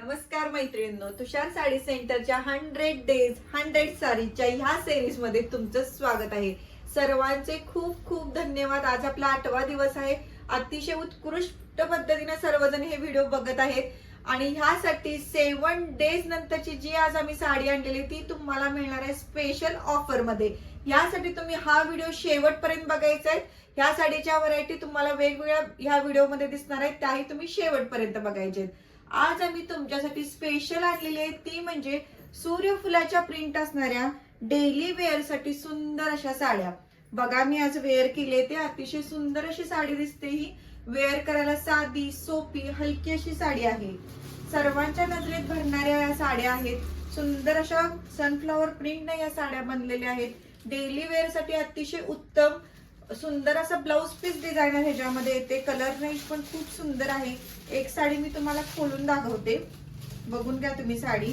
नमस्कार मैत्रिणींनो, तुषार साडी सेंटरच्या 100 डेज 100 साडीच्या ह्या सिरीज मध्ये तुमचं स्वागत आहे। सर्वांचे खूप खूप धन्यवाद। आज आपला 8वा दिवस आहे। अतिशय उत्कृष्ट पद्धतीने सर्वजण हे व्हिडिओ बघत आहेत आणि ह्यासाठी 7 डेज नंतरची जी आज आम्ही साडी आणलेली ती तुम्हाला मिळणार आहे स्पेशल ऑफर मध्ये। यासाठी तुम्ही हा व्हिडिओ शेवटपर्यंत बघायचा आहे। ह्या साडीच्या व्हरायटी तुम्हाला वेगवेगळ्या ह्या व्हिडिओ मध्ये दिसणार आहेत, त्याही तुम्ही शेवटपर्यंत बघायचे आहेत। आज आम्ही तुमच्यासाठी स्पेशल आणलेली आहे ती म्हणजे सूर्यफुलाच्या प्रिंट असणाऱ्या डेली वेअर साठी सुंदर अशा साड्या। बघा मी आज वेअर केली ते अतिशय सुंदर अशी साडी दिसते। ही वेअर करायला साधी सोपी हलकी अशी साडी आहे। सर्वांच्या नजरेत भरणाऱ्या या साड्या आहेत। सुंदर अशा सनफ्लॉवर प्रिंटने या साड्या बनलेल्या आहेत। डेली वेअर साठी अतिशय उत्तम सुंदर असा ब्लाउज पीस डिझाइन ह्याच्यामध्ये येते। कलर रेंज पण खूप सुंदर आहे। एक साडी मी तुम्हाला खोलून दाखवते, बघून घ्या तुम्ही साडी।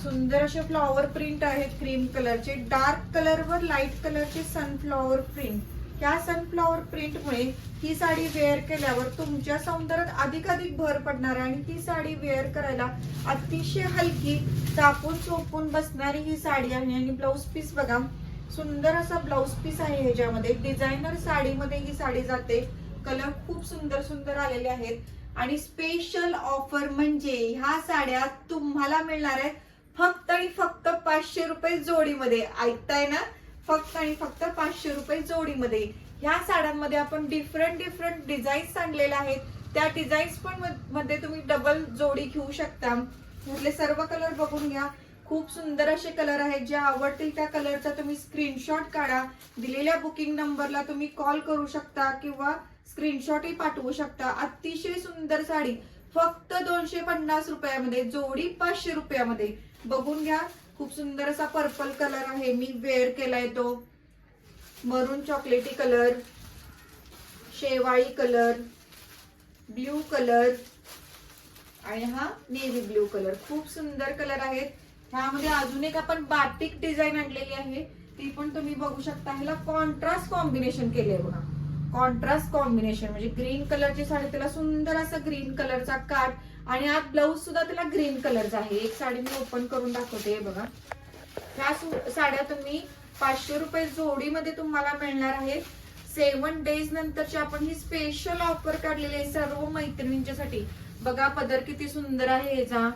सुंदर असे फ्लॉवर प्रिंट आहेत क्रीम कलरचे, डार्क कलर वर लाईट कलरचे सनफ्लॉवर प्रिंट। या सनफ्लॉवर प्रिंट मुळे ही साडी वेअर केल्यावर तुमच्या सौंदर्यात अधिकाधिक भर पडणार आहे आणि ती साडी वेअर करायला अतिशय हलकी चापून चोपून बसणारी ही साडी आहे। आणि ब्लाउज पीस बघा, सुंदर असा ब्लाउज पीस आहे ह्याच्यामध्ये। डिझायनर साडीमध्ये ही साडी जाते। कलर खूप सुंदर सुंदर आलेले आहेत आणि स्पेशल ऑफर म्हणजे ह्या साड्या तुम्हाला मिळणार आहेत फक्त आणि फक्त 500 रुपये जोडीमध्ये। ऐकताय ना, फक्त आणि फक्त 500 रुपये जोडीमध्ये। ह्या साड्यांमध्ये आपण डिफरंट डिझाईन्स आणलेल्या आहेत। त्या डिझाईन्स पण मध्ये तुम्ही डबल जोडी घेऊ शकता। म्हटले सर्व कलर बघून घ्या, खूप सुंदर असे कलर आहेत। जे आवडतील त्या कलरचा तुम्ही स्क्रीनशॉट काढा। दिलेल्या बुकिंग नंबरला तुम्ही कॉल करू शकता किंवा स्क्रीनशॉटही पाठवू शकता। अतिशय सुंदर साडी फक्त 250 रुपयामध्ये, जोडी 500 रुपयामध्ये। बघून घ्या, खूप सुंदर असा पर्पल कलर आहे, मी वेअर केलाय तो। मरून चॉकलेटी कलर, शेवाळी कलर, ब्ल्यू कलर आणि हा नेव्ही ब्ल्यू कलर। खूप सुंदर कलर आहेत। ह्यामध्ये अजून एक आपण बाटिक डिझाइन आणलेली आहे, ती पण तुम्ही बघू शकता। ह्याला कॉन्ट्रास्ट कॉम्बिनेशन केलंय बघा। कॉन्ट्रास्ट कॉम्बिनेशन म्हणजे ग्रीन कलरची साडी, त्याला सुंदर असा ग्रीन कलरचा काठ आणि आत ब्लाउज सुद्धा त्याला ग्रीन कलरचा आहे। एक साडी मी ओपन करून दाखवते बघा। ह्या साड्या तुम्ही 500 रुपये जोडीमध्ये तुम्हाला मिळणार आहे। 7 डेज नंतरची आपण ही स्पेशल ऑफर काढलेली आहे सर्व मैत्रिणींच्यासाठी। बघा पदर किती सुंदर आहे ह्याचा,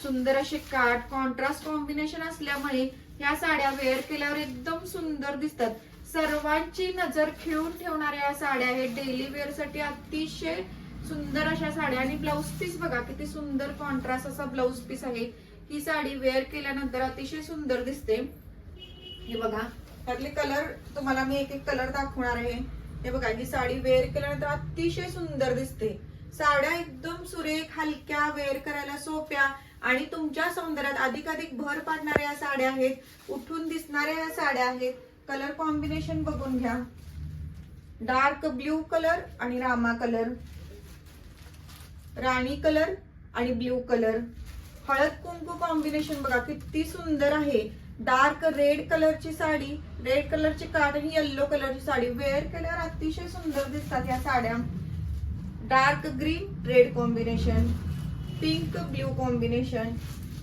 सुंदर असे काठ, कॉन्ट्रास्ट कॉम्बिनेशन असल्यामुळे या साड्या वेअर केल्यावर एकदम सुंदर दिसतात। सर्वांची नजर खिळून ठेवणाऱ्या या साड्या आहेत। डेली वेअर साठी अतिशय सुंदर अशा साड्या। आणि ब्लाउज पीस बघा किती सुंदर कॉन्ट्रास्ट असा ब्लाउज पीस आहे। ही साडी वेअर केल्यानंतर अतिशय सुंदर दिसते। हे बघा, त्यातले कलर तुम्हाला मी एक एक कलर दाखवणार आहे। हे बघा, ही साडी वेअर केल्यानंतर अतिशय सुंदर दिसते। साड्या एकदम सुरेख हलक्या, वेअर करायला सोप्या आणि तुमच्या सौंदर्यात अधिकाधिक भर पाडणाऱ्या या साड्या आहेत। उठून दिसणाऱ्या या साड्या आहेत। कलर कॉम्बिनेशन बघून घ्या, डार्क ब्ल्यू कलर आणि रामा कलर, राणी कलर आणि ब्ल्यू कलर, हळद कुंकू कॉम्बिनेशन बघा किती सुंदर आहे। डार्क रेड कलरची साडी, रेड कलरची काठ आणि येल्लो कलरची साडी वेअर केल्यावर अतिशय सुंदर दिसतात या साड्या। Dark green red combination, pink blue combination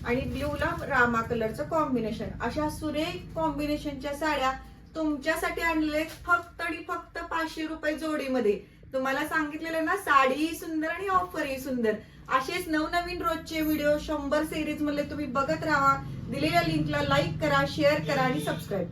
आणि ब्ल्यूला रामा कलरचं कॉम्बिनेशन, अशा सुरेख कॉम्बिनेशनच्या साड्या तुमच्यासाठी आणले फक्त आणि फक्त 500 रुपये जोडीमध्ये। तुम्हाला सांगितलेलं ना, साडीही सुंदर आणि ऑफरही सुंदर। असेच नवनवीन रोजचे व्हिडिओ 100 सिरीज मध्ये तुम्ही बघत राहा। दिलेल्या लिंकला लाईक करा, शेअर करा आणि सबस्क्राईब